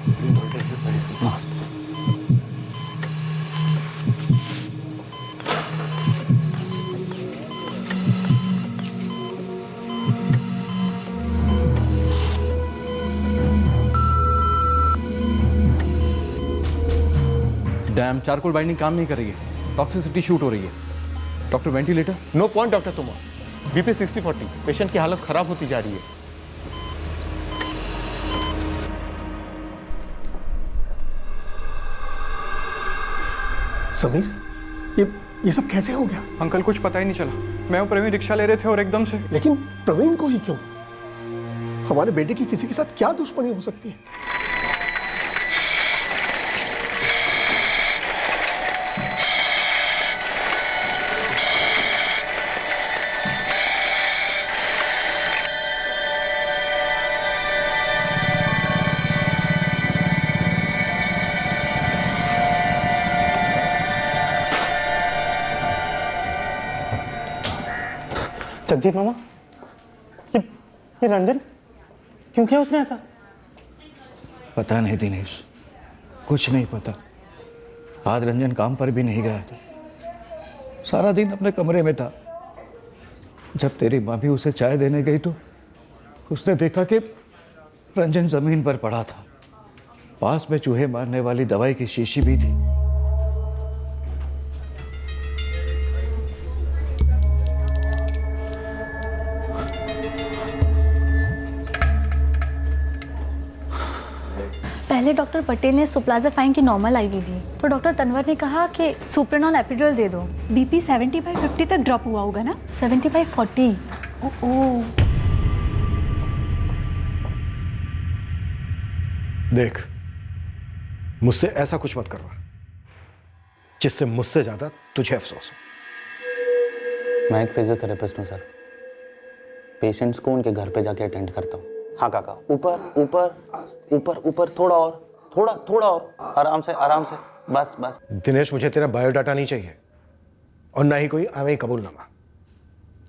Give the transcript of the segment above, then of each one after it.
नमस्ते। Dam charcoal binding काम नहीं कर रही है, टॉक्सिसिटी शूट हो रही है। Doctor ventilator. No point doctor Tomar. BP 60-40, patient की हालत खराब होती जा रही है। समीर, ये सब कैसे हो गया? अंकल कुछ पता ही नहीं चला। मैं और प्रवीण रिक्शा ले रहे थे और एकदम से। लेकिन प्रवीण को ही क्यों? हमारे बेटे की किसी के साथ क्या दुश्मनी हो सकती है? जगजीत मामा, ये रंजन क्यों किया उसने ऐसा? पता नहीं दिनेश, कुछ नहीं पता। आज रंजन काम पर भी नहीं गया था, सारा दिन अपने कमरे में था। जब तेरी मामी उसे चाय देने गई तो उसने देखा कि रंजन जमीन पर पड़ा था। पास में चूहे मारने वाली दवाई की शीशी भी थी। पहले डॉक्टर पटेल ने सुप्लाजाफाइन की नॉर्मल आईवी दी, तो डॉक्टर तनवर ने कहा कि सुप्रेनॉल एपिड्यूरल दे दो। बीपी 70/50 तक ड्रॉप हुआ होगा ना? 75/40। ओह, देख, मुझसे ऐसा कुछ मत करवा जिससे मुझसे ज्यादा तुझे अफसोस हो। मैं एक फिजियोथेरेपिस्ट हूँ सर। पेशेंट्स को उनके घर पे जाके अटेंड करता हूँ। हाँ काका, ऊपर ऊपर ऊपर ऊपर, थोड़ा और, थोड़ा थोड़ा और, आराम से आराम से, बस बस। दिनेश, मुझे तेरा बायोडाटा नहीं चाहिए और ना ही कोई आवें कबूलनामा।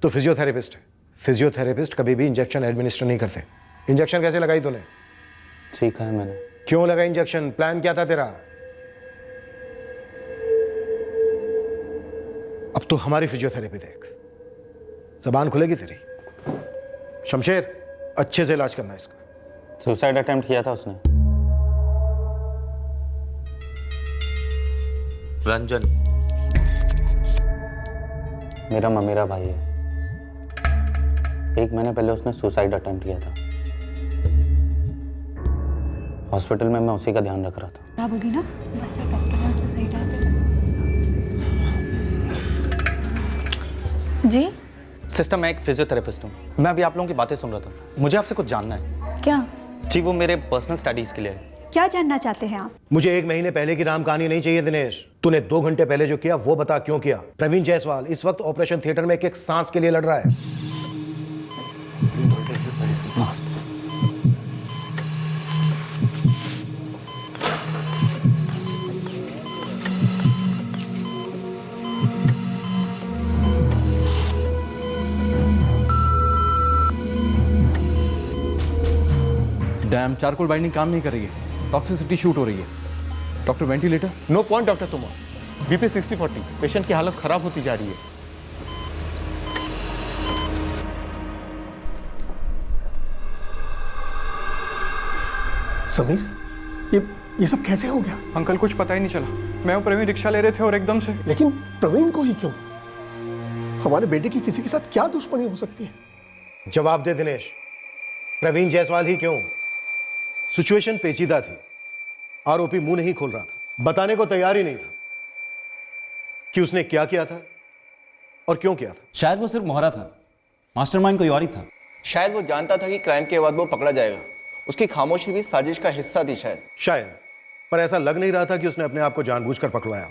तो फिजियोथेरेपिस्ट है। फिजियोथेरेपिस्ट कभी भी इंजेक्शन एडमिनिस्टर नहीं करते। इंजेक्शन कैसे लगाई तूने? सीखा है मैंने। क्यों लगा इंजेक्शन? प्लान क्या था तेरा? अब तो हमारी फिजियोथेरेपी देख, जबान खुलेगी तेरी। शमशेर, अच्छे से इलाज करना इसका। सुसाइड अटेम्प्ट किया था उसने। रंजन मेरा ममेरा भाई है। 1 महीने पहले उसने सुसाइड अटेम्प्ट किया था। हॉस्पिटल में मैं उसी का ध्यान रख रहा था। खराब होगी ना? जी सिस्टर, मैं एक फिजियोथेरेपिस्ट हूँ। मैं अभी आप लोगों की बातें सुन रहा था। मुझे आपसे कुछ जानना है। क्या? जी, वो मेरे पर्सनल स्टडीज के लिए है। क्या जानना चाहते हैं आप? मुझे 1 महीने पहले की राम कहानी नहीं चाहिए दिनेश। तूने 2 घंटे पहले जो किया वो बता, क्यों किया? प्रवीण जायसवाल इस वक्त ऑपरेशन थिएटर में एक सांस के लिए लड़ रहा है। नमस्ते। डैम चारकोल बाइंडिंग काम नहीं कर रही है, टॉक्सिसिटी शूट हो रही है। Doctor ventilator. No point doctor Tomar. BP 60-40, patient की हालत खराब होती जा रही है। समीर, ये सब कैसे हो गया? अंकल कुछ पता ही नहीं चला। मैं और प्रवीण रिक्शा ले रहे थे और एकदम से। लेकिन प्रवीण को ही क्यों? हमारे बेटे की किसी के साथ क्या दुश्मनी हो सकती है? जवाब दे दिनेश, प्रवीण जायसवाल ही क्यों? सिचुएशन पेचीदा थी। आरोपी मुंह नहीं खोल रहा था, बताने को तैयार ही नहीं था कि उसने क्या किया था और क्यों किया था। शायद वो सिर्फ मोहरा था, मास्टरमाइंड कोई और ही था। शायद वो जानता था कि क्राइम के बाद वो पकड़ा जाएगा। उसकी खामोशी भी साजिश का हिस्सा थी शायद। पर ऐसा लग नहीं रहा था कि उसने अपने आप को जानबूझकर पकड़वाया हो।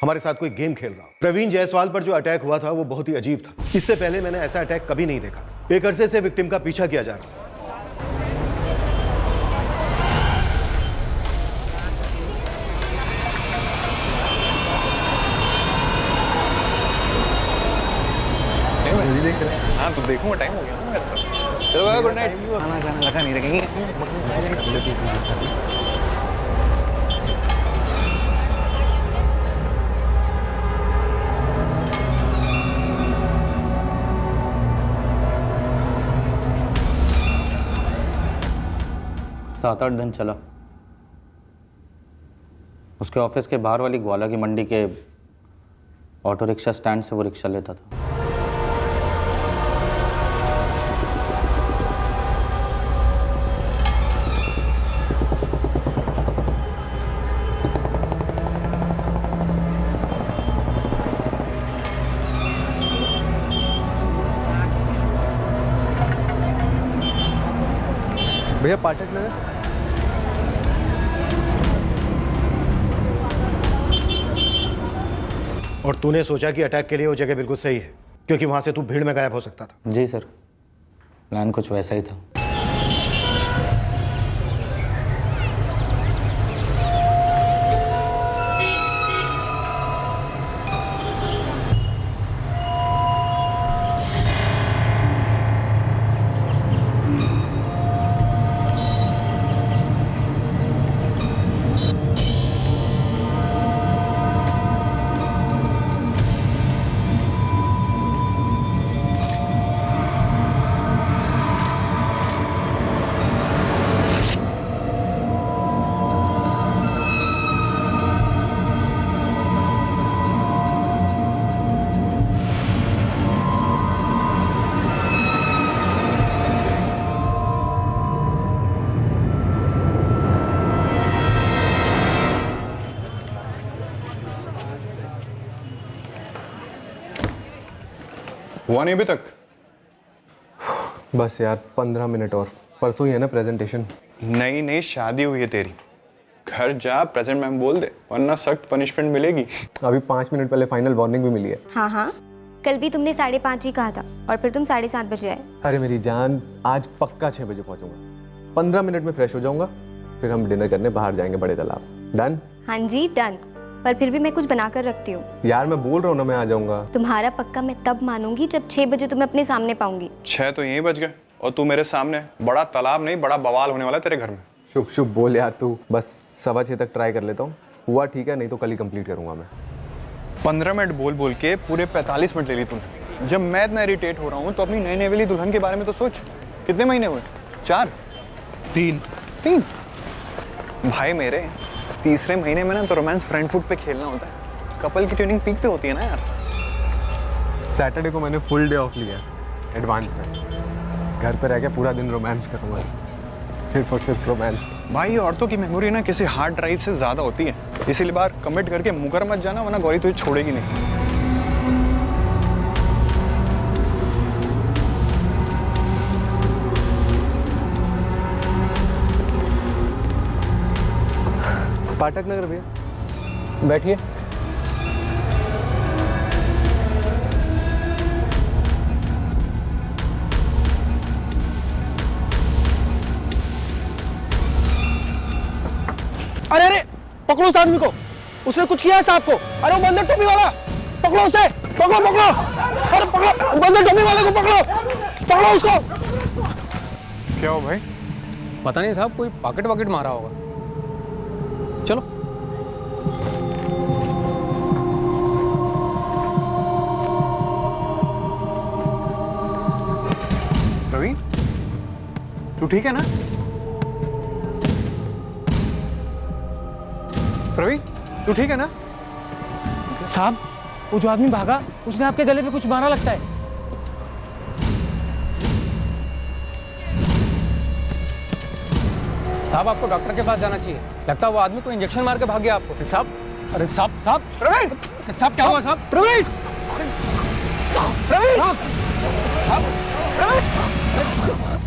हमारे साथ कोई गेम खेल रहा हो। प्रवीण जायसवाल पर जो अटैक हुआ था वो बहुत ही अजीब था। इससे पहले मैंने ऐसा अटैक कभी नहीं देखा था। एक अरसे से विक्टिम का पीछा किया जा रहा था। हाँ तो देखूंगा, टाइम हो गया ना मेरा। चलो गुड नाइट। खाना खाना लगा नहीं रखेंगे। सात आठ दिन चला। उसके ऑफिस के बाहर वाली ग्वाला की मंडी के ऑटो रिक्शा स्टैंड से वो रिक्शा लेता था। भैया पाठक नगर। और तूने सोचा कि अटैक के लिए वो जगह बिल्कुल सही है, क्योंकि वहां से तू भीड़ में गायब हो सकता था। जी सर, प्लान कुछ वैसा ही था। हुआ नहीं अभी तक? बस यार 15 मिनट और, परसों ही है ना प्रेजेंटेशन। नहीं नहीं, शादी हुई है तेरी, घर जा प्रेजेंट मैम बोल दे, वरना सख्त पनिशमेंट मिलेगी। अभी 5 मिनट पहले फाइनल वार्निंग भी मिली है। हाँ हाँ, कल भी तुमने 5:30 ही कहा था और फिर तुम 7:30 बजे आए। अरे मेरी जान, आज पक्का 6 बजे पहुंचूंगा। 15 मिनट में फ्रेश हो जाऊंगा, फिर हम डिनर करने बाहर जाएंगे बड़े तालाब। डन? हाँ जी डन, पर फिर भी मैं कुछ बना कर रखती हूँ। यार मैं बोल रहा हूँ ना, मैं आ जाऊंगा। तुम्हारा पक्का मैं तब मानूंगी जब 6 बजे तुम्हें अपने सामने पाऊंगी। 6 तो यहीं बज गए और तू मेरे सामने। बड़ा तालाब नहीं, बड़ा बवाल होने वाला है तेरे घर में। शुभ शुभ बोल यार तू। बस 6:15 तक ट्राई कर लेता हूँ, हुआ ठीक है, नहीं तो कल ही कंप्लीट करूंगा मैं। 15 मिनट बोल बोल के पूरे 45 मिनट ले ली तूने। जब मैं इतना इरिटेट हो रहा हूँ तो अपनी नई नई वाली दुल्हन के बारे में तो सोच। कितने महीने हुए? 4? 3 भाई मेरे, तीसरे महीने में ना तो रोमांस फ्रंट फुट पे खेलना होता है। कपल की ट्यूनिंग पीक पे होती है ना यार। सैटरडे को मैंने फुल डे ऑफ लिया एडवांस में। घर पे रह के पूरा दिन रोमांस करूंगा, सिर्फ और सिर्फ रोमांस। भाई औरतों की मेमोरी ना किसी हार्ड ड्राइव से ज्यादा होती है, इसीलिए बार कमिट करके मुकर मत जाना, वरना गौरी तुझे छोड़ेगी नहीं। पाठक नगर भैया, बैठिए। अरे अरे, पकड़ो उस आदमी को, उसने कुछ किया है साहब को। अरे वो बंदर टोपी वाला, पकड़ो उसे, पकड़ो पकड़ो। अरे पकड़ो बंदर टोपी वाले को, पकड़ो पकड़ो उसको। क्या हो भाई? पता नहीं साहब, कोई पॉकेट वॉकेट मारा होगा। चलो। रवि, तू ठीक है ना? रवि, तू ठीक है ना? साहब, वो जो आदमी भागा उसने आपके गले पे कुछ मारा लगता है। साहब आपको डॉक्टर के पास जाना चाहिए, लगता है वो आदमी को इंजेक्शन मार के भाग गया आपको। साहब, अरे साहब साहब प्रवीण, साहब क्या हुआ साहब? प्रवीण, प्रवीण,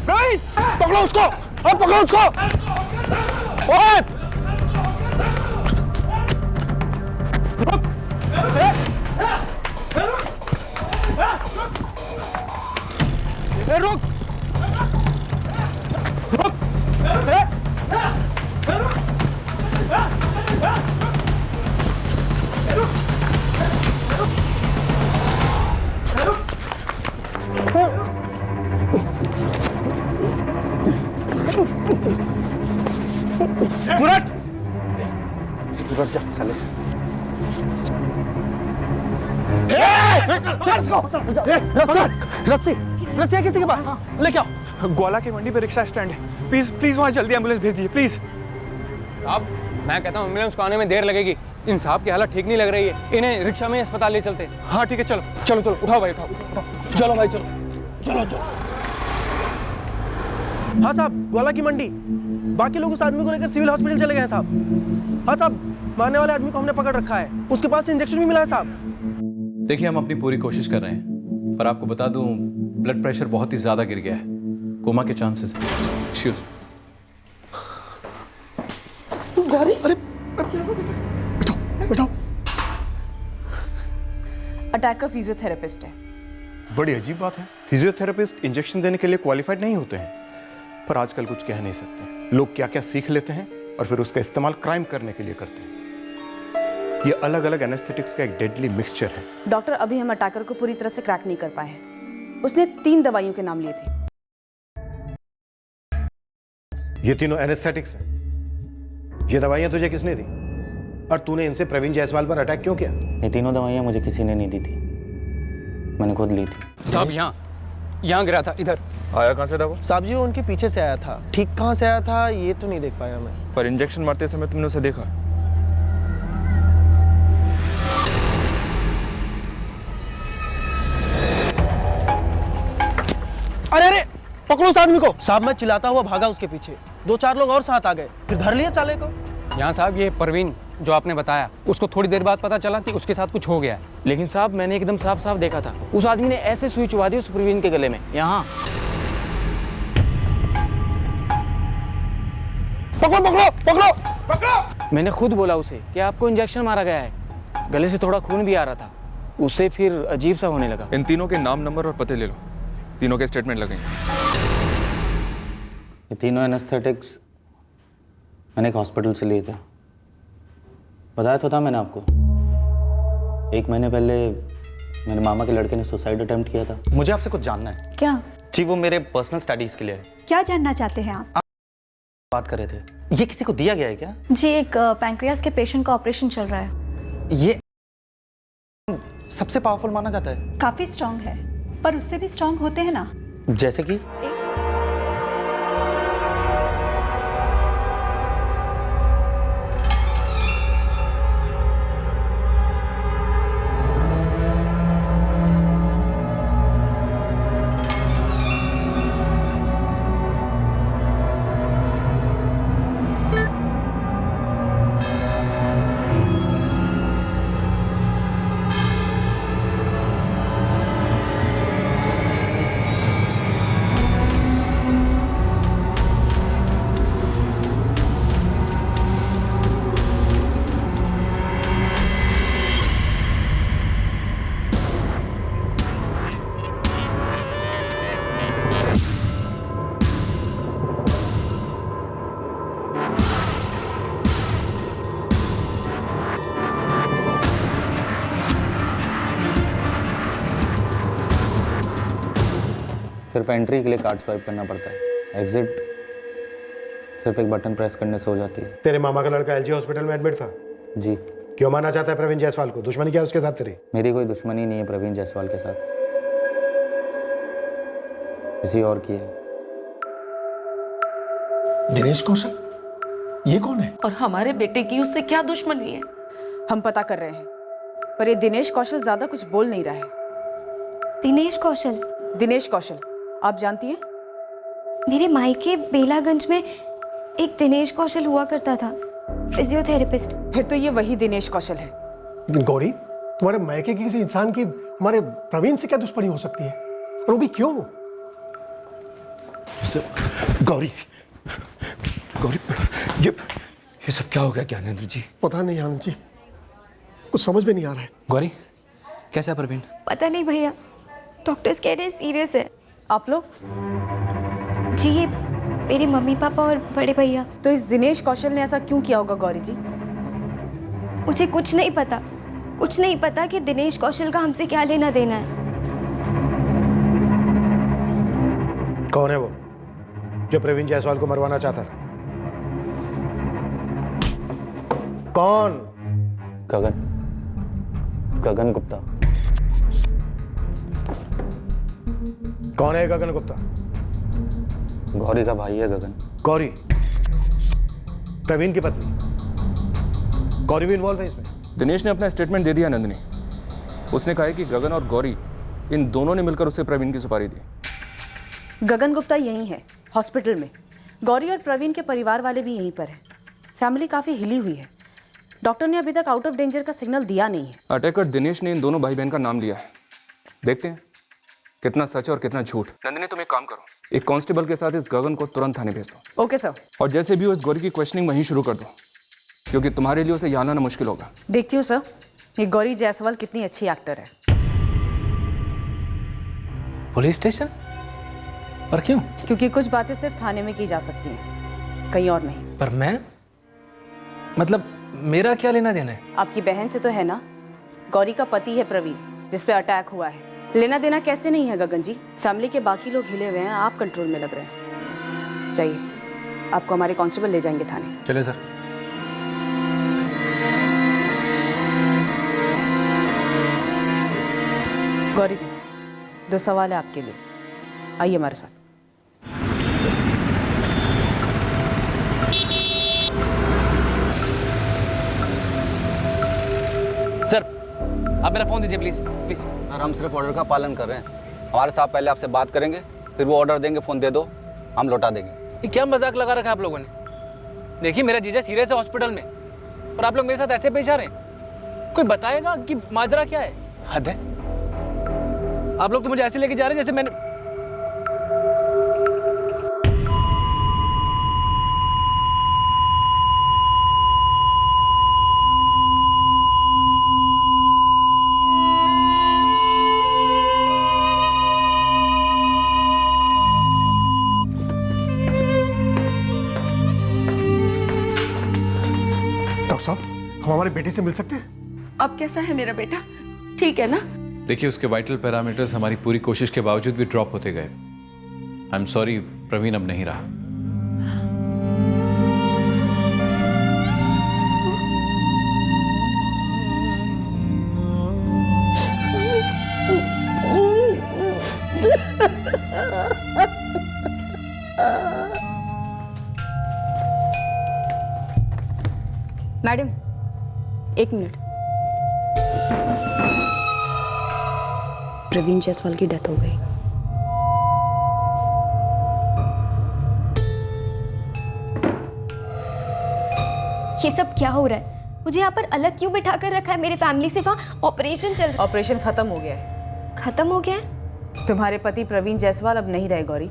प्रवीण, पकड़ो उसको, और पकड़ो उसको। ओए, रुक, रुक, रुक। सूरज सूरज जा साले रस्सी रस्सी है किसी के पास? लेके आओ। ग्वाला की मंडी पे रिक्शा स्टैंड है, प्लीज प्लीज वहाँ जल्दी एम्बुलेंस भेज दीजिए प्लीज। साहब मैं कहता हूँ एम्बुलेंस को आने में देर लगेगी। इन साहब की हालत ठीक नहीं लग रही है, इन्हें रिक्शा में अस्पताल ले चलते हैं। हाँ ठीक है, चलो चलो चलो उठाओ भाई, उठाओ चलो भाई, चलो चलो चलो। हाँ साहब, ग्वाला की मंडी। बाकी लोग उस आदमी को लेकर सिविल हॉस्पिटल चले गए हैं साहब। हाँ साहब, मारने वाले आदमी को हमने पकड़ रखा है, उसके पास से इंजेक्शन भी मिला है साहब। देखिए हम अपनी पूरी कोशिश कर रहे हैं, पर आपको बता दूं ब्लड प्रेशर बहुत ही ज़्यादा गिर गया है, कोमा के चांसेस हैं। एक्सक्यूज। अरे बैठाओ बैठाओ। अटैकर फिजियोथेरेपिस्ट है। बड़ी अजीब बात है, फिजियोथेरेपिस्ट इंजेक्शन देने के लिए क्वालिफाइड नहीं होते हैं, पर आजकल कुछ कह नहीं सकते। लोग क्या क्या सीख लेते हैं और फिर उसका इस्तेमाल क्राइम करने के लिए करते हैं। ये अलग अलग एनेस्थेटिक्स का एक डेडली मिक्सचर है। डॉक्टर, अभी हम अटैकर को पूरी तरह से क्रैक नहीं कर पाए हैं। उसने 3 दवाइयों के नाम लिए थे। ये तीनों एनेस्थेटिक्स हैं। ये दवाइयां तुझे किसने दी और तूने इनसे प्रवीण जायसवाल पर अटैक क्यों किया? ये तीनों दवाइयाँ मुझे किसी ने नहीं दी थी, मैंने खुद ली थी। साहब यहाँ गिरा था, इधर। आया कहाँ से था वो? साहब जी, वो उनके पीछे से आया था, ठीक कहाँ से आया था ये तो नहीं देख पाया मैं। पर इंजेक्शन मारते समय तुमने उसे देखा? अरे अरे पकड़ो उस आदमी को। साहब मैं चिल्लाता हुआ भागा उसके पीछे, 2-4 लोग और साथ आ गए, फिर धर लिए साले को। यहाँ साहब ये परवीन जो आपने बताया, उसको थोड़ी देर बाद पता चला कि उसके साथ कुछ हो गया है। लेकिन साहब मैंने एकदम साफ साफ देखा था, उस आदमी ने ऐसे सुई चुबा दी उस प्रवीण के गले में, यहाँ। पकड़ो पकड़ो पकड़ो पकड़ो। मैंने खुद बोला उसे कि आपको इंजेक्शन मारा गया है, गले से थोड़ा खून भी आ रहा था। उससे फिर अजीब सा होने लगा। इन तीनों के नाम, नंबर और पते ले लो, तीनों के स्टेटमेंट लगेंगे। ये तीनों एनेस्थेटिक्स मैंने एक हॉस्पिटल से लिए थे, बताया तो था मैंने आपको। 1 महीने पहले मेरे मामा के लड़के ने सुसाइड अटेम्प्ट किया था। मुझे आपसे कुछ जानना है। क्या? जी वो मेरे पर्सनल स्टडीज के लिए है। क्या जानना चाहते हैं आप? बात कर रहे थे, ये किसी को दिया गया है क्या? जी, एक पैंक्रियास के पेशेंट का ऑपरेशन चल रहा है। ये सबसे पावरफुल माना जाता है। काफी स्ट्रांग है, पर उससे भी स्ट्रांग होते हैं ना। जैसे कि सिर्फ एंट्री के लिए कार्ड स्वाइप करना पड़ता है, एग्जिट सिर्फ एक बटन प्रेस करने से हो जाती है। तेरे मामा का लड़का एलजी हॉस्पिटल में एडमिट था। जी। क्यों मारना चाहता है प्रवीण जायसवाल को? दुश्मनी क्या है उसके साथ तेरी? मेरी कोई दुश्मनी नहीं है प्रवीण जायसवाल के साथ, किसी और की है। दिनेश कौशल, ये कौन है? और हमारे बेटे की उससे क्या दुश्मनी है? हम पता कर रहे हैं, पर ये दिनेश कौशल ज्यादा कुछ बोल नहीं रहा है। दिनेश कौशल? दिनेश कौशल आप जानती हैं? मेरे मायके बेलागंज में एक दिनेश कौशल हुआ करता था, फिजियोथेरेपिस्ट। फिर तो ये वही दिनेश कौशल है। लेकिन गौरी, तुम्हारे मायके की किसी इंसान की हमारे प्रवीण से क्या दुश्मनी हो सकती है, और वो भी क्यों? गौरी, गौरी, ये सब क्या हो गया ज्ञानेंद्र जी? पता नहीं आनंद जी, कुछ समझ में नहीं आ रहा है। गौरी, कैसा है प्रवीण? पता नहीं भैया, डॉक्टर्स कह रहे हैं सीरियस है। आप लोग? जी, ये मेरे मम्मी पापा और बड़े भैया। तो इस दिनेश कौशल ने ऐसा क्यों किया होगा गौरी जी? मुझे कुछ नहीं पता, कुछ नहीं पता कि दिनेश कौशल का हमसे क्या लेना देना है। कौन है वो जो प्रवीण जायसवाल को मरवाना चाहता था? कौन? गगन, गगन गुप्ता। कौन है गगन गुप्ता? गौरी का भाई है गगन। गौरी, प्रवीण की पत्नी। गौरी भी इन्वॉल्व है इसमें? दिनेश ने अपना स्टेटमेंट दे दिया नंदिनी। उसने कहा है कि गगन और गौरी इन दोनों ने मिलकर उसे प्रवीण की सुपारी दी। गगन गुप्ता यहीं है, हॉस्पिटल में। गौरी और प्रवीण के परिवार वाले भी यहीं पर हैं। फैमिली काफ़ी हिली हुई है। डॉक्टर ने अभी तक आउट ऑफ डेंजर का सिग्नल दिया नहीं है। अटैकर दिनेश ने इन दोनों भाई बहन का नाम लिया है। देखते हैं कितना सच है और कितना झूठ। नंदिनी, तुम एक काम करो, एक कांस्टेबल के साथ इस गगन को तुरंत थाने भेज दो। Okay sir. और जैसे भी हो इस गौरी की क्वेश्चनिंग वहीं शुरू कर दो, क्योंकि तुम्हारे लिए उसे यहाँ लाना मुश्किल होगा। देखती हूँ सर, ये गौरी जायसवाल कितनी अच्छी एक्टर है। Police station? पर क्यों? क्योंकि कुछ बातें सिर्फ थाने में की जा सकती हैं, कहीं और नहीं। पर मैं, मतलब मेरा क्या लेना देना है? आपकी बहन से तो है ना। गौरी का पति है प्रवीण, जिस पे अटैक हुआ है। लेना देना कैसे नहीं है गगन जी? फैमिली के बाकी लोग हिले हुए हैं, आप कंट्रोल में लग रहे हैं। जाइए, आपको हमारे कांस्टेबल ले जाएंगे थाने। चले सर। गौरी जी, 2 सवाल है आपके लिए, आइए हमारे साथ। सर, आप मेरा फोन दीजिए प्लीज प्लीज। सर, हम सिर्फ ऑर्डर का पालन कर रहे हैं। हमारे साहब पहले आपसे बात करेंगे, फिर वो ऑर्डर देंगे, फोन दे दो, हम लौटा देंगे। ये क्या मजाक लगा रखा है आप लोगों ने? देखिए, मेरा जीजा सीरियस है हॉस्पिटल में, और आप लोग मेरे साथ ऐसे पेश आ रहे हैं। कोई बताएगा कि माजरा क्या है? हद है। आप लोग तो मुझे ऐसे लेके जा रहे हैं जैसे मैंने... डॉक्टर साहब, हम हमारे बेटे से मिल सकते हैं? अब कैसा है मेरा बेटा? ठीक है ना? देखिए, उसके वाइटल पैरामीटर्स हमारी पूरी कोशिश के बावजूद भी ड्रॉप होते गए। आई एम सॉरी, प्रवीण अब नहीं रहा। Madam, 1 minute. प्रवीण जायसवाल की डेथ हो गई। ये सब क्या हो रहा है? मुझे यहाँ पर अलग क्यों बिठा कर रखा है? मेरे फैमिली से वहाँ ऑपरेशन चल रहा है। ऑपरेशन खत्म हो गया है। खत्म हो गया है? तुम्हारे पति प्रवीण जायसवाल अब नहीं रहे गौरी,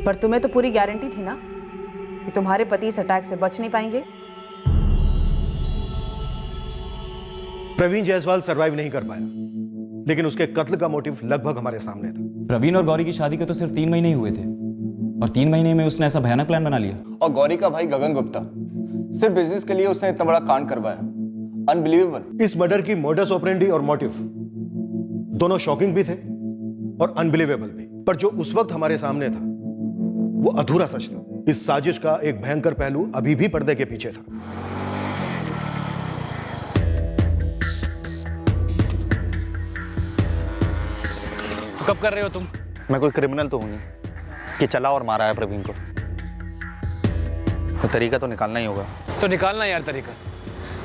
पर तुम्हें तो पूरी गारंटी थी ना कि तुम्हारे पति इस अटैक से बच नहीं पाएंगे। प्रवीण जायसवाल सरवाइव नहीं कर पाया, लेकिन उसके कत्ल का मोटिव लगभग हमारे सामने था। प्रवीण और गौरी की शादी के तो सिर्फ 3 महीने ही हुए थे, और 3 महीने में उसने ऐसा भयानक प्लान बना लिया। और गौरी का भाई गगन गुप्ता सिर्फ बिजनेस के लिए उसने इतना बड़ा कांड करवाया। अनबिलीवेबल। इस मर्डर की मोडस ऑपरेंडी और मोटिव दोनों शॉकिंग भी थे और अनबिलीवेबल भी, पर जो उस वक्त हमारे सामने था वो अधूरा सच था। इस साजिश का एक भयंकर पहलू अभी भी पर्दे के पीछे था। कब कर रहे हो तुम? मैं कोई क्रिमिनल तो हूं नहीं कि चला और मारा है प्रवीण को। तो तरीका तो निकालना ही होगा। तो निकालना यार तरीका।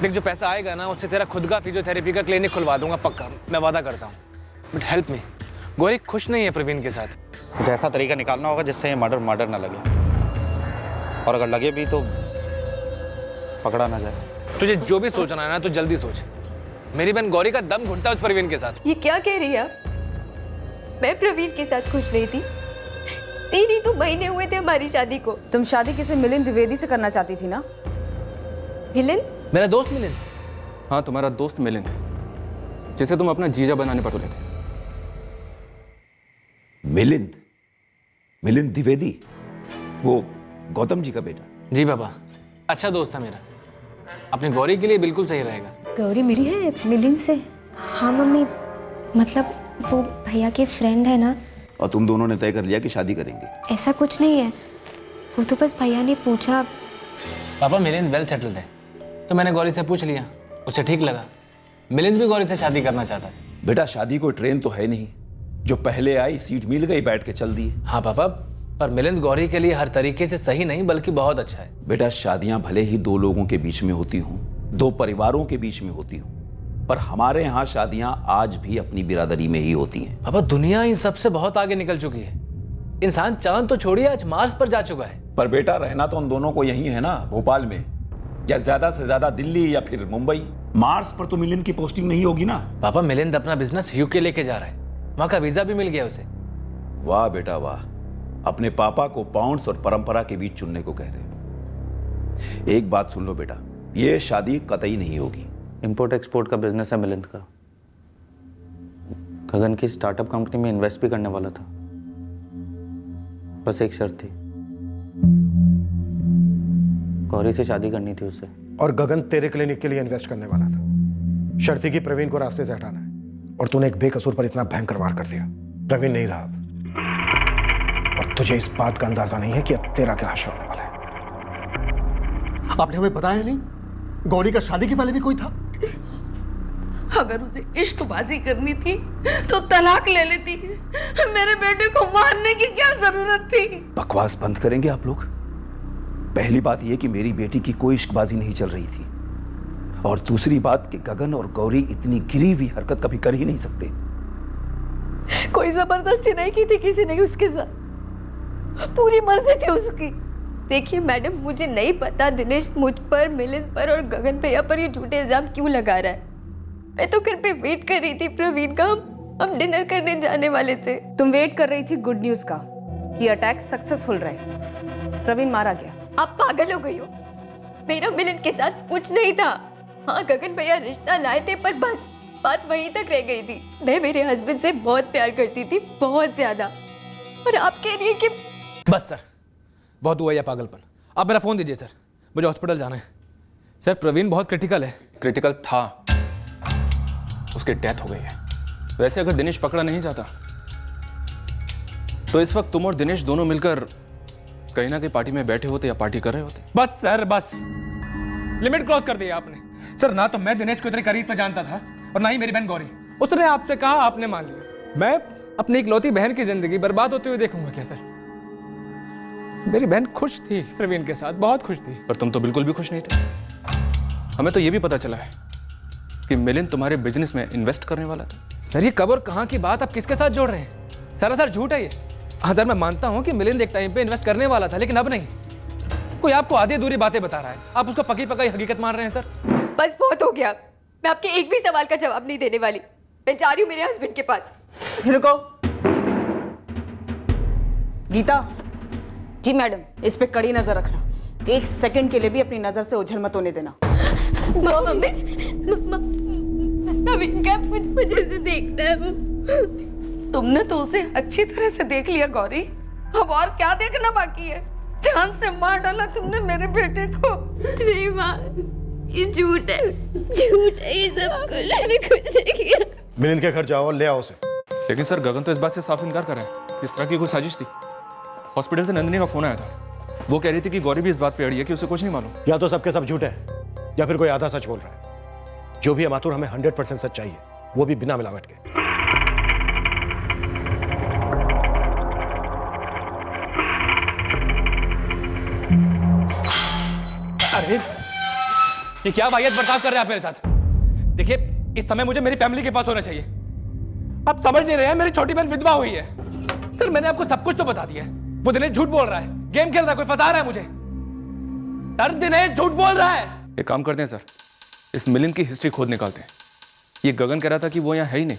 देख, जो पैसा आएगा ना, उससे तेरा खुद का फिजियोथेरेपी का क्लिनिक खुलवा दूंगा, पक्का, मैं वादा करता हूँ। बट हेल्प मी, गौरी खुश नहीं है प्रवीण के साथ। कुछ ऐसा तरीका निकालना होगा जिससे ये मर्डर ना लगे, और अगर लगे भी तो पकड़ा ना जाए। तुझे जो भी सोचना है ना, तो जल्दी सोच। मेरी बहन गौरी का दम घुटता है उस प्रवीण के साथ। ये क्या कह रही है आप? मैं प्रवीण के साथ खुश नहीं थी। 3 ही तो महीने हुए थे हमारी शादी को। तुम शादी किसी मिलिंद द्विवेदी से करना चाहती थी ना? मिलिंद? मेरा दोस्त मिलिंद? हाँ, तुम्हारा दोस्त मिलिंद, जिसे तुम अपना जीजा बनाने पर तुले थे। मिलिंद? मिलिंद द्विवेदी? वो गौतम जी का बेटा? जी बाबा, अच्छा दोस्त था मेरा। अपनी गौरी के लिए बिल्कुल सही रहेगा। गौरी मिली है मिलिंद से? हाँ मम्मी, मतलब वो भैया के फ्रेंड है ना। और तुम दोनों ने तय कर लिया कि शादी करेंगे? ऐसा कुछ नहीं है, वो तो बस भैया ने पूछा पापा मिलिंद वेल सेटल्ड है, तो मैंने गौरी से पूछ लिया, उसे ठीक लगा। मिलिंद भी गौरी से शादी करना चाहता है। बेटा शादी कोई ट्रेन तो है नहीं, जो पहले आई सीट मिल गई बैठ के चल दी। हाँ पापा, पर मिलिंद गौरी के लिए हर तरीके से सही नहीं बल्कि बहुत अच्छा है। बेटा शादियां भले ही दो लोगों के बीच में होती हूँ, दो परिवारों के बीच में होती हूँ, पर हमारे यहाँ शादियां आज भी अपनी बिरादरी में ही होती हैं। पापा दुनिया इन सब से बहुत आगे निकल चुकी है। इंसान चांद तो छोड़िए आज मार्स पर जा चुका है। पर बेटा रहना तो उन दोनों को यही है ना, भोपाल में, या ज्यादा से ज्यादा दिल्ली या फिर मुंबई। मार्स पर तो मिलिंद की पोस्टिंग नहीं होगी ना। पापा मिलिंद अपना बिजनेस यूके लेके जा रहा है, वहां का वीजा भी मिल गया उसे। वाह बेटा वाह, अपने पापा को पाउंड्स और परंपरा के बीच चुनने को कह रहे हो। एक बात सुन लो बेटा, ये शादी कतई नहीं होगी। इंपोर्ट एक्सपोर्ट का बिजनेस है मिलिंद का। गगन की स्टार्टअप कंपनी में इन्वेस्ट भी करने वाला था, बस एक शर्त थी, गौरी से शादी करनी थी उससे। और गगन तेरे क्लिनिक के लिए इन्वेस्ट करने वाला था। शर्त थी कि प्रवीण को रास्ते से हटाना है, और तूने एक बेकसूर पर इतना भयंकर वार कर दिया। प्रवीण नहीं रहा अब, और तुझे इस बात का अंदाजा नहीं है कि अब तेरा क्या हाशिया होने वाला है। आपने हमें बताया नहीं, गौरी का शादी के पहले भी कोई था? अगर उसे इश्कबाजी करनी थी तो तलाक ले लेती। मेरे बेटे को मारने की क्या जरूरत थी? बकवास बंद करेंगे आप लोग? पहली बात यह कि मेरी बेटी की कोई इश्कबाजी नहीं चल रही थी, और दूसरी बात कि गगन और गौरी इतनी गिरी हुई हरकत कभी कर ही नहीं सकते। कोई जबरदस्ती नहीं की थी किसी ने उसके साथ, पूरी मर्जी थी उसकी। देखिए मैडम, मुझे नहीं पता दिनेश मुझ पर, मिलिंद पर और गगन भैया पर ये झूठे इल्जाम क्यों लगा रहा है। मैं तो घर पे वेट कर रही थी प्रवीण का, हम डिनर करने जाने वाले थे। तुम वेट कर रही थी गुड न्यूज का कि अटैक सक्सेसफुल रहे, प्रवीण मारा गया। आप पागल हो गई हो, मेरा मिलिंद के साथ कुछ नहीं था। हाँ गगन भैया रिश्ता लाए थे, पर बस बात वहीं तक रह गई थी। मैं मेरे हस्बैंड से बहुत प्यार करती थी, बहुत ज्यादा। और आप कह रही है कि बस सर, बहुत हुआ यह पागलपन। आप मेरा फोन दीजिए सर, मुझे हॉस्पिटल जाना है। सर प्रवीण बहुत क्रिटिकल है। क्रिटिकल था, उसकी डेथ हो गई है। वैसे अगर दिनेश पकड़ा नहीं जाता तो इस वक्त तुम और दिनेश दोनों मिलकर कहीं ना कहीं पार्टी में बैठे होते या पार्टी कर रहे होते। बस सर बस, लिमिट क्रॉस कर दिया आपने। सर ना तो मैं दिनेश को इतने करीब से जानता था और ना ही मेरी बहन गौरी। उसने आपसे कहा, आपने मान लिया। मैं अपनी इकलौती बहन की जिंदगी बर्बाद होते हुए देखूंगा क्या सर? मेरी बहन खुश थी प्रवीण के साथ, बहुत खुश थी। पर तुम तो बिल्कुल भी खुश नहीं थे। हमें तो यह भी पता चला है कि मिलिंद तुम्हारे बिजनेस में इन्वेस्ट करने वाला था। सर ये कब और कहां की बात आप किसके साथ जोड़ रहे हैं? सरासर झूठ है ये। हाँ सर, मैं मानता हूं कि मिलिंद एक टाइम पे इन्वेस्ट करने वाला था, लेकिन अब नहीं। कोई आपको आधी अधूरी बातें बता रहा है, आप उसको पकी पकाई हकीकत मान रहे हैं सर। बस बहुत हो गया, मैं आपके एक भी सवाल का जवाब नहीं देने वाली। मैं जा रही हूँ मेरे हस्बैंड के पास। रुको गीता। जी मैडम। इस पे कड़ी नजर रखना, एक सेकंड के लिए भी अपनी नजर से ओझल मत होने देना। मुझे उसे देखना है। तुमने तो उसे अच्छी तरह से देख लिया गौरी, अब और क्या देखना बाकी है? जान से मार डाला तुमने मेरे बेटे को। नहीं माँ, ये झूठ है, झूठ है ये सब कुछ। मैंने कुछ नहीं किया। मिलिंद के घर जाओ और ले आओ उसे। लेकिन सर गगन तो इस बात से साफ इनकार कर रहा है कि इस तरह की कोई साजिश थी। हॉस्पिटल से नंदिनी का फोन आया था, वो कह रही थी कि गौरी भी इस बात पे अड़ी है कि उसे कुछ नहीं मालूम। या तो सबके सब झूठ है या फिर कोई आधा सच बोल रहा है। जो भी है माथुर, हमें 100% सच चाहिए, वो भी बिना मिलावट के। अरे ये क्या वाहियत बर्ताव कर रहे हैं आप मेरे साथ? देखिए इस समय मुझे मेरी फैमिली के पास होना चाहिए। आप समझ नहीं रहे हैं, मेरी छोटी बहन विधवा हुई है। सर मैंने आपको सब कुछ तो बता दिया है। वो दिनेश झूठ बोल रहा है, गेम खेल रहा है, कोई फंसा रहा है मुझे। सर दिनेश झूठ बोल रहा है। एक काम करते हैं सर, इस मिलिंद की हिस्ट्री खोद निकालते हैं। ये गगन कह रहा था कि वो यहाँ है ही नहीं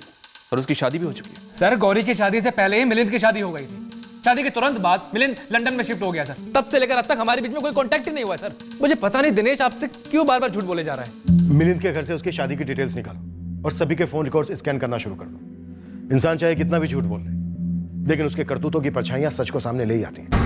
और उसकी शादी भी हो चुकी है। सर गौरी की शादी से पहले ही मिलिंद की शादी हो गई थी। शादी के तुरंत बाद मिलिंद लंदन में शिफ्ट हो गया सर। तब से लेकर अब तक हमारे बीच में कोई कांटेक्ट ही नहीं हुआ सर। मुझे पता नहीं दिनेश आपसे क्यों बार बार झूठ बोले जा रहा है। मिलिंद के घर से उसकी शादी की डिटेल्स निकालो और सभी के फोन रिकॉर्ड्स स्कैन करना शुरू कर दो। इंसान चाहे कितना भी झूठ बोल ले, लेकिन उसके करतूतों की परछाइयां सच को सामने ले ही आती हैं।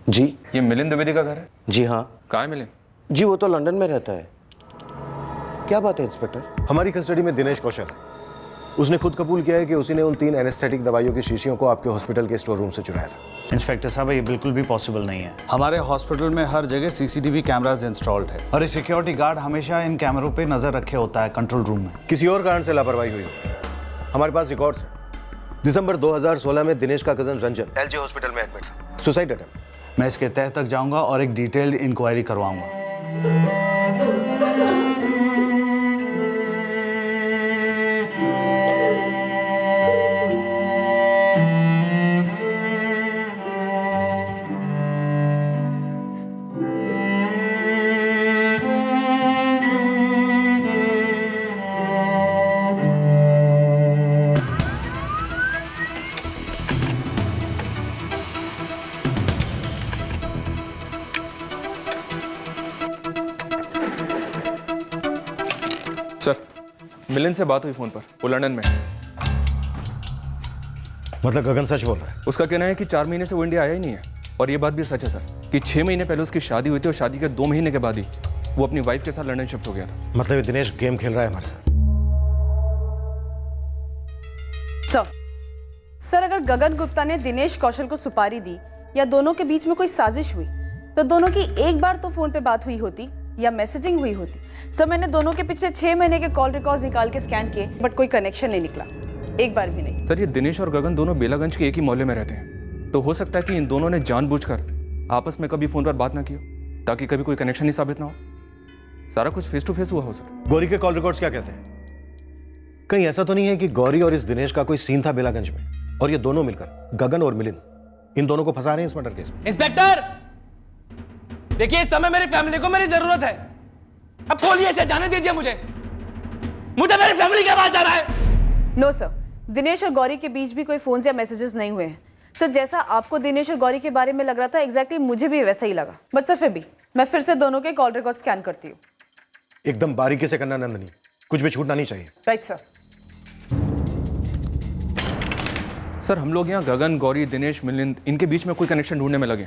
जी। ये मिलिंद द्विवेदी का घर है? जी हाँ। कहाँ है मिलिंद? जी वो तो लंदन में रहता है। क्या बात है इंस्पेक्टर? हमारी कस्टडी में दिनेश कौशल है। उसने खुद कबूल किया है कि उसी ने उन 3 एनेस्थेटिक दवाइयों की शीशियों को आपके हॉस्पिटल के स्टोर रूम से चुराया था। इंस्पेक्टर साहब, ये बिल्कुल भी पॉसिबल नहीं है। हमारे हॉस्पिटल में हर जगह सीसीटीवी कैमरास इंस्टॉल्ड है और सिक्योरिटी गार्ड हमेशा इन कैमरों पे नजर रखे होता है कंट्रोल रूम में। किसी और कारण से लापरवाही हुई हो। हमारे पास रिकॉर्ड्स हैं। दिसंबर 2016 में दिनेश का कजन रंजन एलजे हॉस्पिटल में एडमिट था, सुसाइड अटेम्प्ट। मैं इसके तह तक जाऊंगा और एक डिटेल्ड इंक्वायरी करवाऊंगा। सर, मिलिंद से बात हुई फोन पर, वो लंदन में है। मतलब गगन सच बोल रहा है? उसका कहना है कि 4 महीने से वो इंडिया आया ही नहीं है। और ये बात भी सच है सर कि 6 महीने पहले उसकी शादी हुई थी और शादी के 2 महीने के बाद ही वो अपनी वाइफ के साथ लंदन शिफ्ट हो गया था। मतलब ये दिनेश गेम खेल रहा है हमारे साथ। सर, अगर गगन गुप्ता ने दिनेश कौशल को सुपारी दी या दोनों के बीच में कोई साजिश हुई तो दोनों की एक बार तो फोन पे बात हुई होती या मैसेजिंग हुई होती। सर, मैंने दोनों के पिछले 6 महीने के कॉल रिकॉर्ड्स निकाल के स्कैन किए, बट कोई कनेक्शन नहीं निकला, एक बार भी नहीं। सर, ये दिनेश और गगन दोनों बेलागंज के एक ही मोहल्ले में रहते हैं, तो हो सकता है कि इन दोनों ने जानबूझकर आपस में कभी फोन पर बात ना की हो ताकि कभी कोई कनेक्शन ही साबित ना हो। सारा कुछ फेस टू फेस हुआ हो सर। गौरी के कॉल रिकॉर्ड्स क्या कहते हैं? कहीं ऐसा तो नहीं है कि गौरी और इस दिनेश का कोई सीन था बेलागंज में और ये दोनों मिलकर गगन और मिलिंद इन दोनों को फंसा रहे हैं इस मर्डर केस में? इंस्पेक्टर, देखिए इस समय मेरी फैमिली को मेरी जरूरत है। अब खोलिए इसे, जाने दीजिए मुझे मेरी फैमिली की आवाज आ रहा है। नो सर, दिनेश और गौरी के बीच भी कोई फोन या मैसेजेस नहीं हुए हैं। सर, जैसा आपको दिनेश और गौरी के बारे में लग रहा था एग्जैक्टली मुझे भी वैसा ही लगा। बट सर, फिर भी मैं फिर से दोनों के कॉल रिकॉर्ड स्कैन करती हूँ। एकदम बारीकी से करना नंदनी, कुछ भी छूटना नहीं चाहिए। Right sir. सर, हम लोग यहाँ गगन, गौरी, दिनेश, मिलिंद इनके बीच में कोई कनेक्शन ढूंढने में लगे।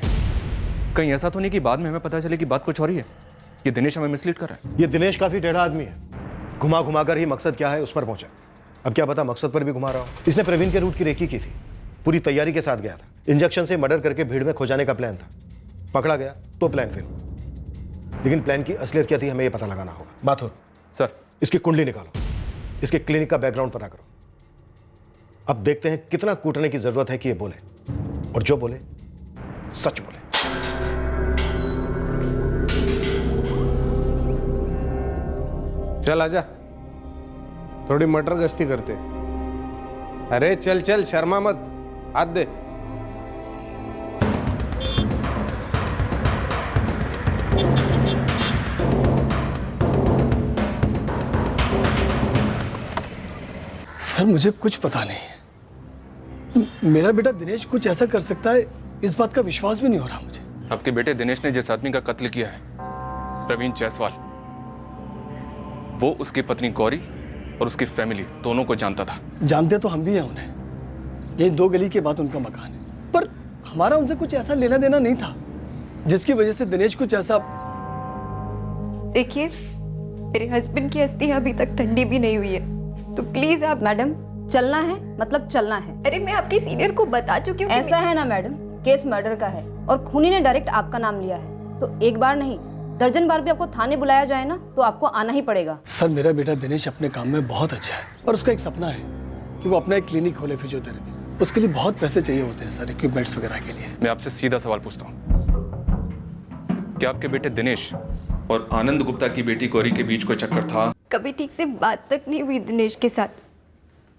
कहीं ऐसा तो नहीं कि बाद में हमें पता चले कि बात कुछ और ही है, ये दिनेश हमें मिसलीड कर रहा है। ये दिनेश काफी टेढ़ा आदमी है, घुमा घुमा कर ही मकसद क्या है उस पर पहुंचा। अब क्या पता मकसद पर भी घुमा रहा हो। इसने प्रवीण के रूट की रेकी की थी, पूरी तैयारी के साथ गया था। इंजेक्शन से मर्डर करके भीड़ में खो जाने का प्लान था। पकड़ा गया तो प्लान फेल, लेकिन प्लान की असलियत क्या थी हमें यह पता लगाना होगा। माथुर सर, इसकी कुंडली निकालो, इसके क्लिनिक का बैकग्राउंड पता करो। अब देखते हैं कितना कूटने की जरूरत है कि ये बोले, और जो बोले सच बोले। चल आजा, थोड़ी मटर गश्ती करते। अरे चल चल, शर्मा मत, हाथ दे। सर, मुझे कुछ पता नहीं। मेरा बेटा दिनेश कुछ ऐसा कर सकता है, इस बात का विश्वास भी नहीं हो रहा मुझे। आपके बेटे दिनेश ने जिस आदमी का कत्ल किया है, प्रवीण जायसवाल, वो उसकी पत्नी गौरी और उसकी फैमिली दोनों को जानता था। जानते तो हम भी हैं उन्हें, यही 2 गली के बाद उनका मकान है, पर हमारा उनसे कुछ ऐसा लेना देना नहीं था जिसकी वजह से दिनेश कुछ ऐसा। देखिए, मेरे हस्बैंड की अस्थि अभी तक ठंडी भी नहीं हुई है, तो प्लीज आप। मैडम, चलना है मतलब चलना है। अरे मैं आपके सीनियर को बता चुकी हूँ। ऐसा है ना मैडम, केस मर्डर का है और खूनी ने डायरेक्ट आपका नाम लिया है, तो एक बार नहीं दर्जन बार भी आपको थाने बुलाया जाए ना तो आपको आना ही पड़ेगा। सर, मेरा बेटा दिनेश अपने काम में बहुत अच्छा है और उसका एक सपना है कि वो अपना एक क्लिनिक खोले फिजियोथेरेपी। उसके लिए बहुत पैसे चाहिए होते हैं सर, इक्विपमेंट्स वगैरह के लिए। मैं आपसे सीधा सवाल पूछता हूँ, क्या आपके बेटे दिनेश और आनंद गुप्ता की बेटी गौरी के बीच कोई चक्कर था? कभी ठीक से बात तक नहीं हुई दिनेश के साथ।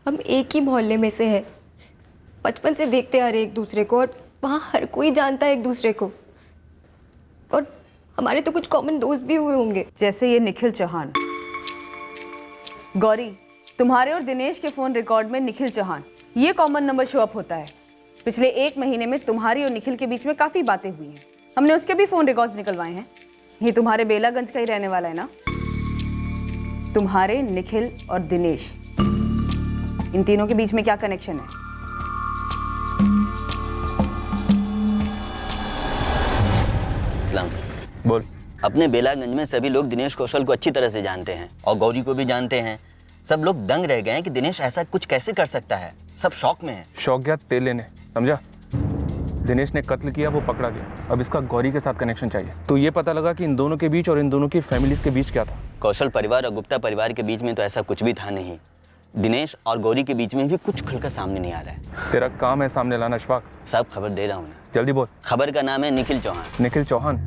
हम एक ही मोहल्ले में से है, बचपन से देखते आ रहे एक दूसरे को और वहाँ हर कोई जानता है एक दूसरे को, और हमारे तो कुछ कॉमन दोस्त भी हुए होंगे, जैसे ये निखिल चौहान। गौरी, तुम्हारे और दिनेश के फोन रिकॉर्ड में निखिल चौहान ये कॉमन नंबर शो अप होता है। पिछले 1 महीने में तुम्हारी और निखिल के बीच में काफी बातें हुई हैं, हमने उसके भी फोन रिकॉर्ड्स निकलवाए हैं। ये तुम्हारे बेलागंज का ही रहने वाला है ना? तुम्हारे निखिल और दिनेश, इन तीनों के बीच में क्या कनेक्शन है? बोल। अपने बेलागंज में सभी लोग दिनेश कौशल को अच्छी तरह से जानते हैं और गौरी को भी जानते हैं। सब लोग दंग रह गए हैं कि दिनेश ऐसा कुछ कैसे कर सकता है। सब शौक में है। शौक गया तेल लेने, समझा? दिनेश ने कत्ल किया, वो पकड़ा गया। अब इसका गौरी के साथ कनेक्शन चाहिए। तो ये पता लगा कि इन दोनों के बीच और इन दोनों की फैमिलीज के बीच क्या था। कौशल परिवार और गुप्ता परिवार के बीच में तो ऐसा कुछ भी था नहीं। दिनेश और गौरी के बीच में भी कुछ खुलकर सामने नहीं आ रहा है। तेरा काम है सामने लाना अशफाक। सब खबर दे रहा हूँ ना। जल्दी बोल। खबर का नाम है निखिल चौहान। निखिल चौहान?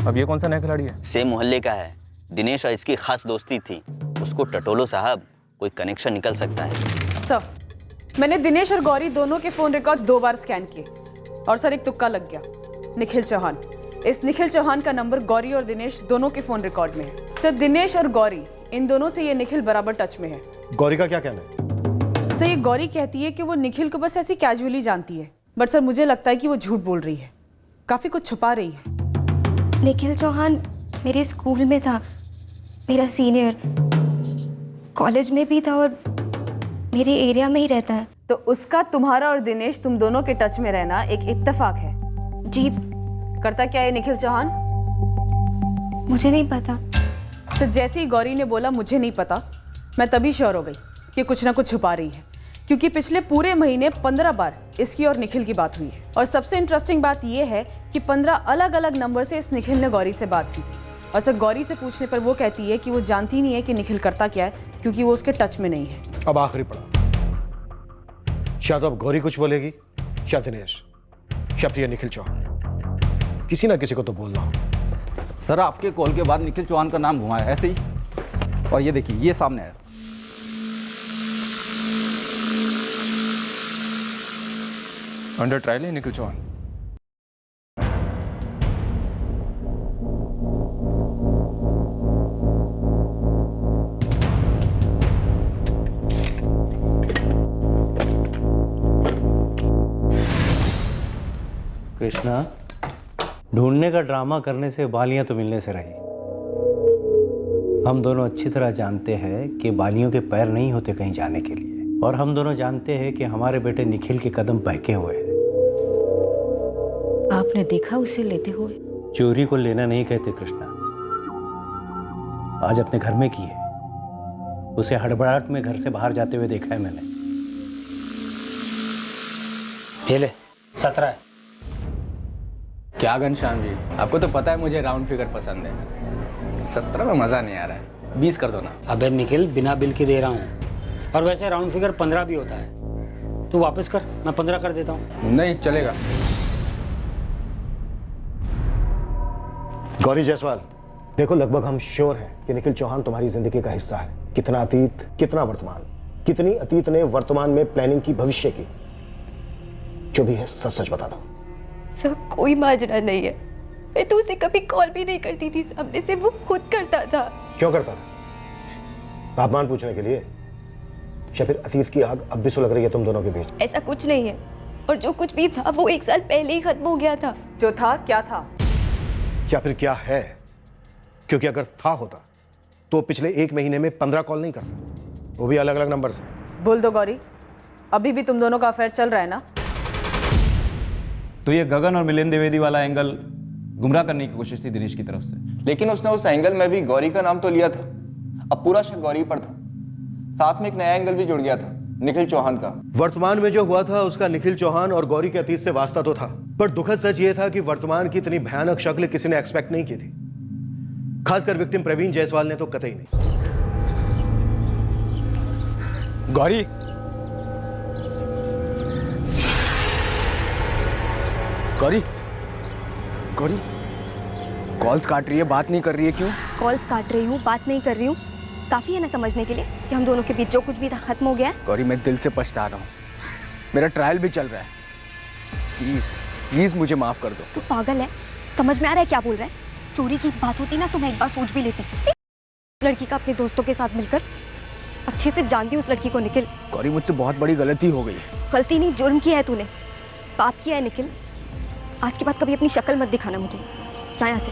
अब ये कौन सा नया खिलाड़ी है? सेम मोहल्ले का है। दिनेश और इसकी खास दोस्ती थी। उसको टटोलो साहब, कोई कनेक्शन निकल सकता है। सर, मैंने दिनेश और गौरी दोनों के फोन रिकॉर्ड्स 2 बार स्कैन किए और सर एक तुक्का लग गया, निखिल चौहान। इस निखिल चौहान का नंबर गौरी और दिनेश दोनों के फोन रिकॉर्ड में है। सर, दिनेश और गौरी इन दोनों से ये निखिल बराबर टच में है। गौरी का क्या कहना है? सर, ये गौरी कहती है कि वो निखिल को बस ऐसी कैजुअली जानती है, बट सर मुझे लगता है कि वो झूठ बोल रही है, काफी कुछ छुपा रही है। निखिल चौहान मेरे स्कूल में था, मेरा सीनियर, कॉलेज में भी था और मेरे एरिया में ही रहता है। तो उसका तुम्हारा और दिनेश तुम दोनों के टच में रहना एक इत्तेफाक है। जी। करता क्या है निखिल चौहान? मुझे नहीं पता। तो जैसे ही गौरी ने बोला मुझे नहीं पता, मैं तभी श्योर हो गई कि कुछ ना कुछ छुपा रही है, क्योंकि पिछले पूरे महीने 15 बार इसकी और निखिल की बात हुई है। और सबसे इंटरेस्टिंग बात यह है कि 15 अलग अलग नंबर से इस निखिल ने गौरी से बात की। और सर, गौरी से पूछने पर वो कहती है कि वो जानती नहीं है कि निखिल करता क्या है, क्योंकि वो उसके टच में नहीं है। अब आखिरी पड़ा, या तो अब गौरी कुछ बोलेगी, या दिनेश, या फिर निखिल चौहान। किसी ना किसी को तो बोलना हो। सर, आपके कॉल के बाद निखिल चौहान का नाम घुमाया ऐसे ही, और ये देखिए ये सामने आया। अंडर ट्रायल है निखिल चौहान। कृष्णा, ढूंढने का ड्रामा करने से बालियां तो मिलने से रही। हम दोनों अच्छी तरह जानते हैं कि बालियों के पैर नहीं होते कहीं जाने के लिए, और हम दोनों जानते हैं कि हमारे बेटे निखिल के कदम बहके हुए हैं। आपने देखा उसे लेते हुए? चोरी को लेना नहीं कहते कृष्णा, आज अपने घर में की है। उसे हड़बड़ाहट में घर से बाहर जाते हुए देखा है मैंने। ये ले 17 है। क्या घनश्याम जी, आपको तो पता है मुझे राउंड फिगर पसंद है। 17 में मजा नहीं आ रहा है, 20 कर दो ना। अबे निखिल, बिना बिल के दे रहा हूँ, और वैसे राउंड फिगर 15 भी होता है। तू वापस कर, मैं 15 कर देता हूँ। नहीं चलेगा। गौरी जायसवाल, देखो, लगभग हम श्योर हैं कि निखिल चौहान तुम्हारी जिंदगी का हिस्सा है। कितना अतीत, कितना वर्तमान, कितनी अतीत ने वर्तमान में प्लानिंग की, भविष्य की। जो भी है सच सच बता दो। सब कोई माजरा नहीं है। मैं तो उसे कभी कॉल भी नहीं करती थी सामने से, वो खुद करता था। क्यों करता था? तापमान पूछने के लिए, या फिर अतीत की आग अब भी सुलग रही है तुम दोनों के बीच? ऐसा कुछ नहीं है, और जो कुछ भी था वो 1 साल पहले ही खत्म हो गया था। जो था क्या था, या फिर क्या है? क्योंकि अगर था होता तो पिछले 1 महीने में 15 कॉल नहीं करता, वो भी अलग अलग नंबर से। बोल दो गौरी, अभी भी तुम दोनों का अफेयर चल रहा है ना? तो ये गगन और मिलिंद द्विवेदी वाला एंगल गुमराह करने की कोशिश थी दिनेश की तरफ से। लेकिन उसने उस एंगल में भी गौरी का नाम तो लिया था। अब पूरा शक गौरी पर था। साथ में एक नया एंगल भी जुड़ गया था, निखिल चौहान का। वर्तमान में जो हुआ था उसका निखिल चौहान और गौरी के अतीत से वास्ता तो था, पर दुखद सच ये था कि वर्तमान की इतनी भयानक शक्ल किसी ने एक्सपेक्ट नहीं की थी। खासकर विक्टिम प्रवीण जायसवाल ने तो कतई नहीं। गौरी, गौरी, गौरी, कॉल्स काट रही है, बात नहीं कर रही है, क्यों? कॉल्स काट रही हूँ, बात नहीं कर रही हूँ, काफी है ना समझने के लिए कि हम दोनों के बीच जो कुछ भी था खत्म हो गया है। गौरी, मैं दिल से पछता रहा हूँ। मेरा ट्रायल भी चल रहा है। प्लीज प्लीज मुझे माफ कर दो। तू पागल है? समझ में आ रहा है क्या बोल रहा है? चोरी की बात होती ना तो मैं एक बार सोच भी लेती। लड़की का अपने दोस्तों के साथ मिलकर, अच्छे से जानती उस लड़की को निखिल। गौरी, मुझसे बहुत बड़ी गलती हो गई है। गलती नहीं, जुर्म किया है तूने, पाप किया है निखिल। आज के बाद कभी अपनी शक्ल मत दिखाना मुझे। जा यहाँ से।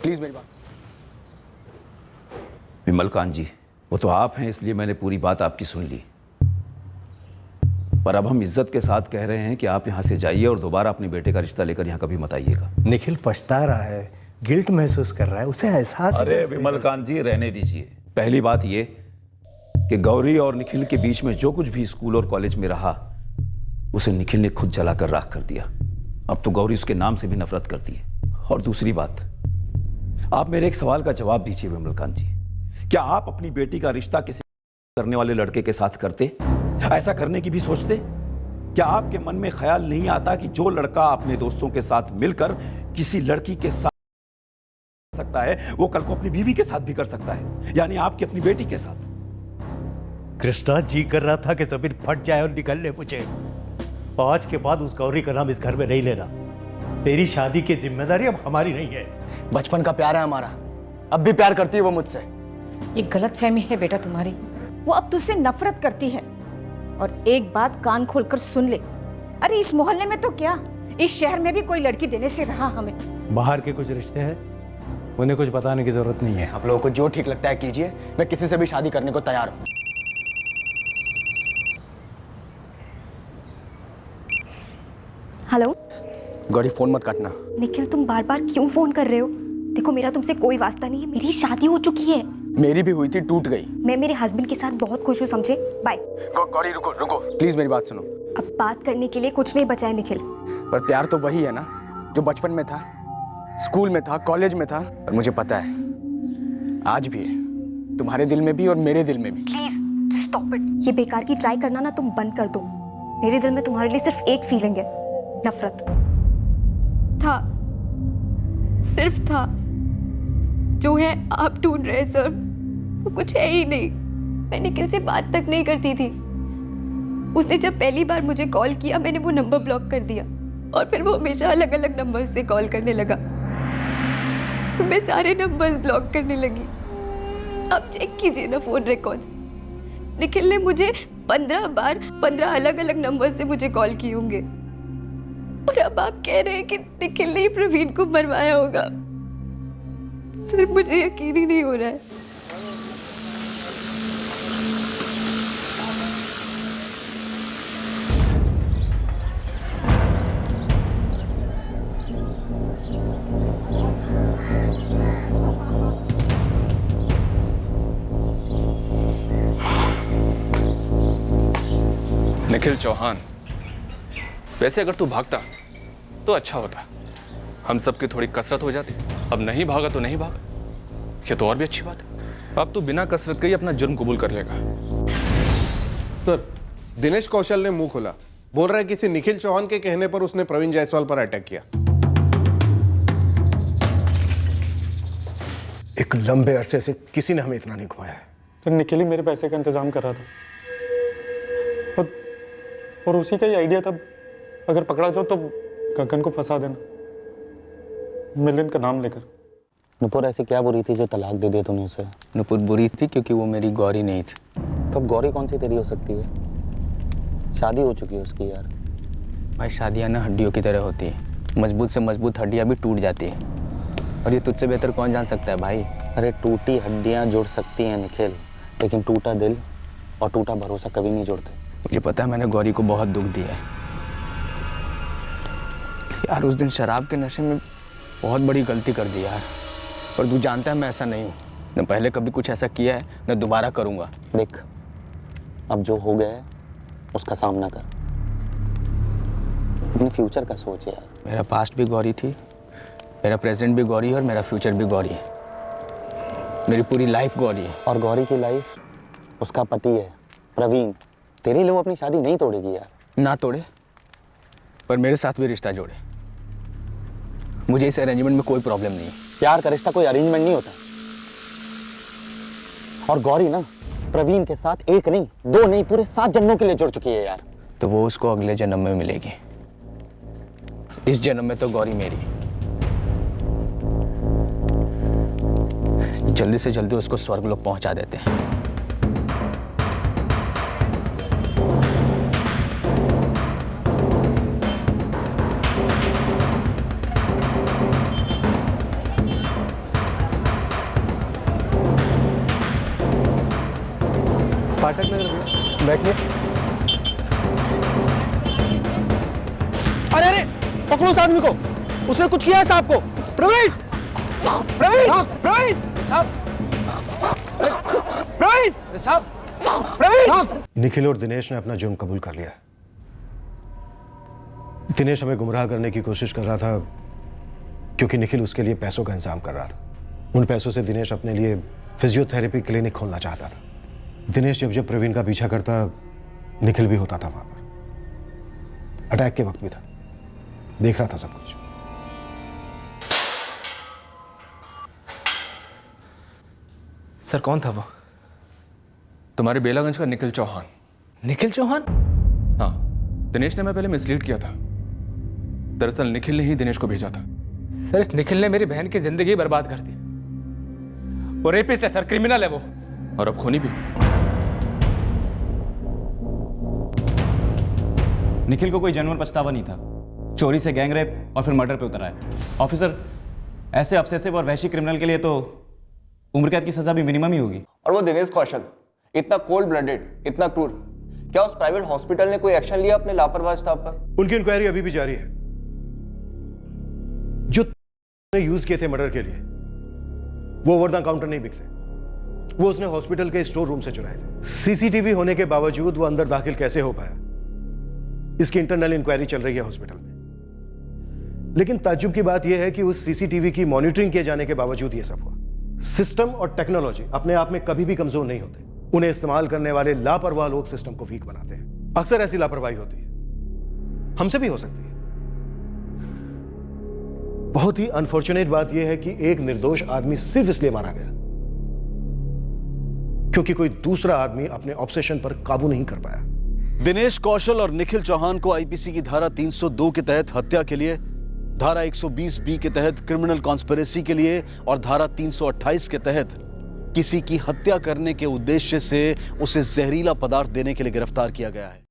प्लीज मेरी बात। विमलकांत जी, वो तो आप हैं, इसलिए मैंने पूरी बात आपकी सुन ली। पर अब हम इज्जत के साथ कह रहे हैं कि आप यहाँ से जाइए और दोबारा अपने बेटे का रिश्ता लेकर यहाँ कभी मत आइएगा। निखिल पछता रहा है, गिल्ट महसूस कर रहा है, उसे एहसास है। अरे विमलकांत जी, रहने दीजिए। पहली बात ये कि गौरी और निखिल के बीच में जो कुछ भी स्कूल और कॉलेज में रहा उसे निखिल ने खुद जलाकर राख कर दिया। अब तो गौरी उसके नाम से भी नफरत करती है। और दूसरी बात, आप मेरे एक सवाल का जवाब दीजिए विमलकांत जी, क्या आप अपनी बेटी का रिश्ता किसी करने वाले लड़के के साथ करते? ऐसा करने की भी सोचते? क्या आपके मन में ख्याल नहीं आता कि जो लड़का अपने दोस्तों के साथ मिलकर किसी लड़की के साथ सकता है वो कल को अपनी बीवी के साथ भी कर सकता है, यानी आपकी अपनी बेटी के साथ। कृष्णा जी कर रहा था कि जमीन फट जाए और निकल ले मुझे। आज के बाद उस गौरी का नाम इस घर में नहीं लेना। तेरी शादी की जिम्मेदारी अब हमारी नहीं है। बचपन का प्यार है हमारा, अब भी प्यार करती है वो मुझसे। ये गलतफहमी है बेटा तुम्हारी। वो अब तुझसे नफरत करती है। और एक बात कान खोलकर सुन ले, अरे इस मोहल्ले में तो क्या, इस शहर में भी कोई लड़की देने से रहा हमें। बाहर के कुछ रिश्ते हैं, उन्हें कुछ बताने की जरूरत नहीं है। आप लोगों को जो ठीक लगता है कीजिए, मैं किसी से भी शादी करने को तैयार हूँ। हेलो गौरी, फोन मत काटना। निखिल, तुम बार बार क्यों फोन कर रहे हो? देखो, मेरा तुमसे कोई वास्ता नहीं है, मेरी शादी हो चुकी है। मेरी भी हुई थी, टूट गई। मैं मेरे हस्बैंड के साथ बहुत खुश हूँ, समझे? बाय। गौरी रुको रुको, प्लीज मेरी बात सुनो। अब बात करने के लिए कुछ नहीं बचा है निखिल। पर प्यार तो वही है ना जो बचपन में था, स्कूल में था, कॉलेज में था। और मुझे पता है आज भी है, तुम्हारे दिल में भी और मेरे दिल में भी। Please stop it. ये बेकार की ट्राई करना ना तुम बंद कर दो। मेरे दिल में तुम्हारे लिए सिर्फ एक फीलिंग है, नफरत। था, सिर्फ था। जो है आप ढूंढ रहे सर, वो कुछ है ही नहीं। मैं निखिल से बात तक नहीं करती थी। उसने जब पहली बार मुझे कॉल किया, मैंने वो नंबर ब्लॉक कर दिया और फिर वो हमेशा अलग अलग नंबर से कॉल करने लगा। मैं सारे नंबर्स ब्लॉक करने लगी। आप चेक कीजिए ना फोन रिकॉर्ड्स। निखिल ने मुझे 15 बार 15 अलग अलग नंबर से मुझे कॉल किए होंगे। और अब आप कह रहे हैं कि निखिल ने प्रवीण को मरवाया होगा। सिर्फ मुझे यकीन ही नहीं हो रहा है। निखिल चौहान, वैसे अगर तू भागता तो अच्छा होता, हम सबकी थोड़ी कसरत हो जाती। अब नहीं भागा तो नहीं भागा, ये तो और भी अच्छी बात है। अब तू बिना कसरत के ही अपना जुर्म कबूल कर लेगा। सर, दिनेश कौशल ने मुंह खोला, बोल रहा है किसी निखिल चौहान के कहने पर उसने प्रवीण जायसवाल पर अटैक किया। एक लंबे अरसे से किसी ने हमें इतना नहीं घुमाया है। तो निखिल ही मेरे पैसे का इंतजाम कर रहा था और उसी का ही आइडिया था, अगर पकड़ा जाओ तो गगन को फंसा देना, मिलियन का नाम लेकर। नुपुर ऐसी क्या बुरी थी जो तलाक दे दिया तूने उसे? नुपुर बुरी थी क्योंकि वो मेरी गौरी नहीं थी। तब गौरी कौन सी तेरी हो सकती है? शादी हो चुकी है उसकी यार। भाई शादियाँ ना हड्डियों की तरह होती है, मजबूत से मजबूत हड्डियाँ भी टूट जाती है, और ये तुझसे बेहतर कौन जान सकता है भाई। अरे टूटी हड्डियाँ जुड़ सकती हैं निखिल, लेकिन टूटा दिल और टूटा भरोसा कभी नहीं जुड़ते। मुझे पता है मैंने गौरी को बहुत दुख दिया है यार। उस दिन शराब के नशे में बहुत बड़ी गलती कर दी यार, पर तू जानता है मैं ऐसा नहीं हूँ। न पहले कभी कुछ ऐसा किया है न दोबारा करूँगा। देख, अब जो हो गया है उसका सामना कर, अपने फ्यूचर का सोच यार। मेरा पास्ट भी गौरी थी, मेरा प्रेजेंट भी गौरी है और मेरा फ्यूचर भी गौरी है। मेरी पूरी लाइफ गौरी है। और गौरी की लाइफ उसका पति है प्रवीण। तेरे लिए वो अपनी शादी नहीं तोड़ेगी यार। ना तोड़े, पर मेरे साथ भी रिश्ता जोड़े। मुझे इस अरेंजमेंट में कोई प्रॉब्लम नहीं है। प्यार का रिश्ता कोई अरेंजमेंट नहीं होता। और गौरी ना प्रवीण के साथ एक नहीं, दो नहीं, पूरे 7 जन्मों के लिए जुड़ चुकी है यार। तो वो उसको अगले जन्म में मिलेगी। इस जन्म में तो गौरी मेरी है। जल्दी से जल्दी उसको स्वर्ग लोग पहुंचा देते हैं। फाटक नगर बैठिए। अरे अरे पकड़ो उस आदमी को, उसने कुछ किया है साहब को। प्रवीण प्रवीण प्रवीण साहब प्रवीण साहब प्रवीण। निखिल और दिनेश ने अपना जुर्म कबूल कर लिया। दिनेश हमें गुमराह करने की कोशिश कर रहा था क्योंकि निखिल उसके लिए पैसों का इंतजाम कर रहा था। उन पैसों से दिनेश अपने लिए फिजियोथेरेपी क्लिनिक खोलना चाहता था। दिनेश जब जब प्रवीण का पीछा करता, निखिल भी होता था वहां पर। अटैक के वक्त भी था, देख रहा था सब कुछ। सर कौन था वो? तुम्हारे बेलागंज का निखिल चौहान। निखिल चौहान? हाँ, दिनेश ने मैं पहले मिसलीड किया था। दरअसल निखिल ने ही दिनेश को भेजा था। सर इस निखिल ने मेरी बहन की जिंदगी बर्बाद कर दी। वो रेपिस्ट है सर, क्रिमिनल है वो। और अब खूनी भी। निखिल को कोई जेन्युइन पछतावा नहीं था। चोरी से गैंग रेप और फिर मर्डर पे उतर आया। ऑफिसर, ऐसे ऑब्सेसिव और वहशी क्रिमिनल के लिए तो उम्र कैद की सजा भी मिनिमम ही होगी। और वो दिनेश कौशल, इतना कोल्ड ब्लडेड, इतना क्रूर, क्या उस प्राइवेट हॉस्पिटल ने कोई एक्शन लिया अपने लापरवाह स्टाफ पर? उनकी इंक्वायरी अभी भी जारी है। जो यूज किए थे मर्डर के लिए वो ओवर द काउंटर नहीं बिकते, वो उसने हॉस्पिटल के स्टोर रूम से चुराए थे। सीसीटीवी होने के बावजूद वो अंदर दाखिल कैसे हो पाया, इसकी इंटरनल इंक्वायरी चल रही है हॉस्पिटल में। लेकिन ताज्जुब की बात यह है कि उस सीसीटीवी की मॉनिटरिंग किए जाने के बावजूद यह सब हुआ। सिस्टम और टेक्नोलॉजी अपने आप में कभी भी कमजोर नहीं होते, उन्हें इस्तेमाल करने वाले लापरवाह लोग सिस्टम को वीक बनाते हैं। अक्सर ऐसी लापरवाही होती है, हमसे भी हो सकती है। बहुत ही अनफॉर्चुनेट बात यह है कि एक निर्दोष आदमी सिर्फ इसलिए मारा गया क्योंकि कोई दूसरा आदमी अपने ऑब्सेशन पर काबू नहीं कर पाया। दिनेश कौशल और निखिल चौहान को आईपीसी की धारा 302 के तहत हत्या के लिए, धारा 120 के तहत क्रिमिनल कॉन्स्पिरेसी के लिए और धारा 328 के तहत किसी की हत्या करने के उद्देश्य से उसे जहरीला पदार्थ देने के लिए गिरफ्तार किया गया है।